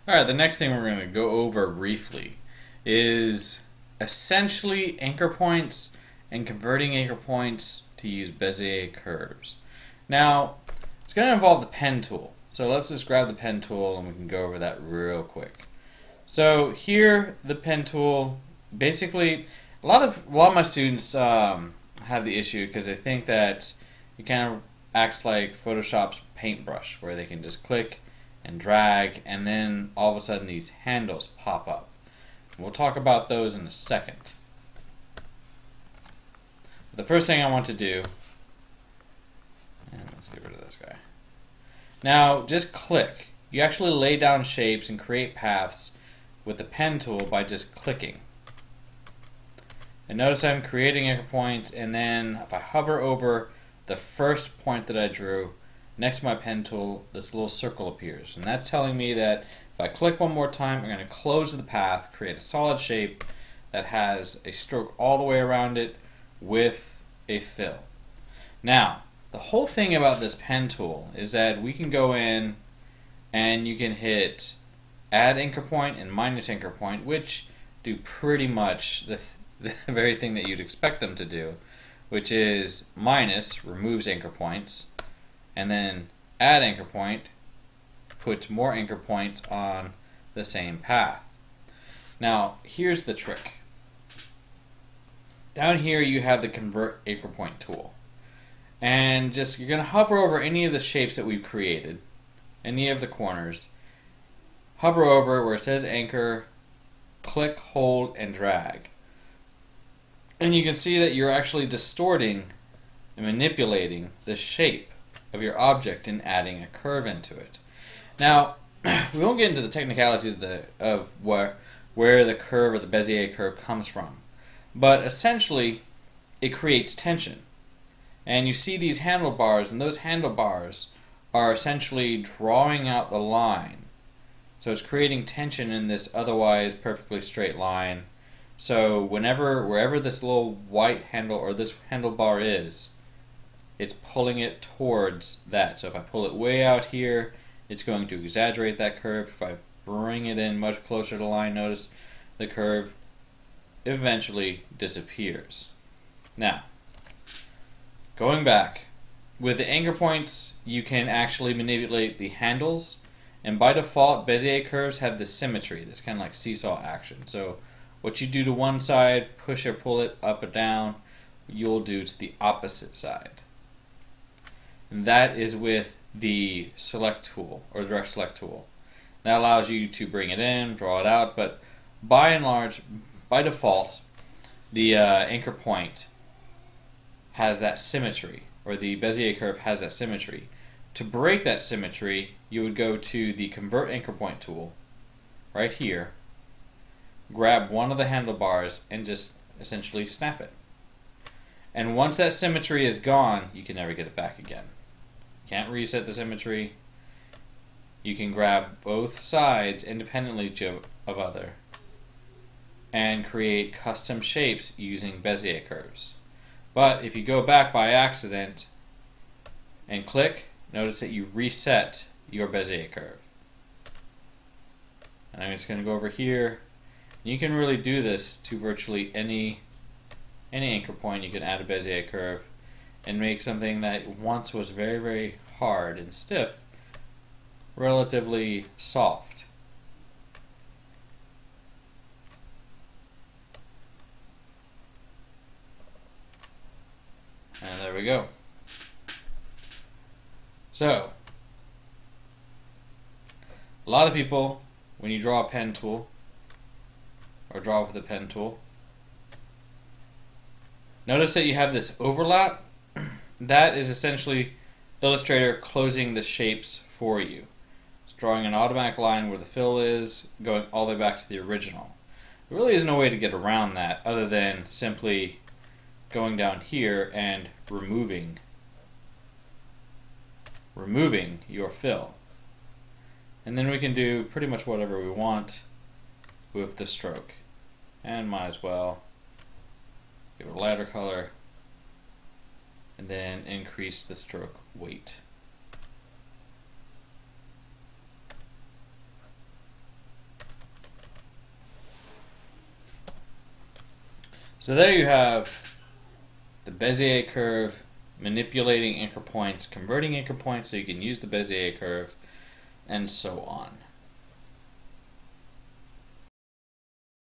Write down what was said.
Alright, the next thing we're going to go over briefly is essentially anchor points and converting anchor points to use Bezier curves. Now, it's going to involve the pen tool. So let's just grab the pen tool and we can go over that real quick. So here, the pen tool, basically, a lot of my students have the issue because they think that it kind of acts like Photoshop's paintbrush, where they can just click and drag, and then all of a sudden these handles pop up. We'll talk about those in a second. The first thing I want to do, and let's get rid of this guy. Now, just click. You actually lay down shapes and create paths with the pen tool by just clicking. And notice I'm creating anchor points, and then if I hover over the first point that I drew, next to my pen tool, this little circle appears. And that's telling me that if I click one more time, I'm going to close the path, create a solid shape that has a stroke all the way around it with a fill. Now, the whole thing about this pen tool is that we can go in and you can hit add anchor point and minus anchor point, which do pretty much the very thing that you'd expect them to do, which is minus removes anchor points, and then add anchor point puts more anchor points on the same path. Now, here's the trick. Down here you have the convert anchor point tool. And you're going to hover over any of the shapes that we've created, any of the corners. Hover over where it says anchor, click, hold, and drag. And you can see that you're actually distorting and manipulating the shape of your object and adding a curve into it. Now, we won't get into the technicalities of where the curve or the Bezier curve comes from. But essentially, it creates tension. And you see these handlebars, and those handlebars are essentially drawing out the line. So it's creating tension in this otherwise perfectly straight line. So wherever this little white handle or this handlebar is, it's pulling it towards that. So if I pull it way out here, it's going to exaggerate that curve. If I bring it in much closer to the line, notice the curve eventually disappears. Now, going back, with the anchor points, you can actually manipulate the handles, and by default, Bezier curves have this symmetry, this kind of like seesaw action. So what you do to one side, push or pull it up or down, you'll do to the opposite side. And that is with the select tool, or direct select tool. That allows you to bring it in, draw it out, but by and large, by default, the anchor point has that symmetry, or the Bezier curve has that symmetry. To break that symmetry, you would go to the convert anchor point tool, right here, grab one of the handlebars, and just essentially snap it. And once that symmetry is gone, you can never get it back again. Can't reset the symmetry. You can grab both sides independently of other and create custom shapes using Bezier curves. But if you go back by accident and click, notice that you reset your Bezier curve. And I'm just going to go over here. You can really do this to virtually any anchor point. You can add a Bezier curve and make something that once was very, very hard and stiff relatively soft. And there we go. So, a lot of people, when you draw a pen tool, or draw with a pen tool, notice that you have this overlap. That is essentially Illustrator closing the shapes for you. It's drawing an automatic line where the fill is, going all the way back to the original. There really is no way to get around that other than simply going down here and removing your fill. And then we can do pretty much whatever we want with the stroke. And might as well give it a lighter color and then increase the stroke weight. So there you have the Bezier curve, manipulating anchor points, converting anchor points so you can use the Bezier curve, and so on.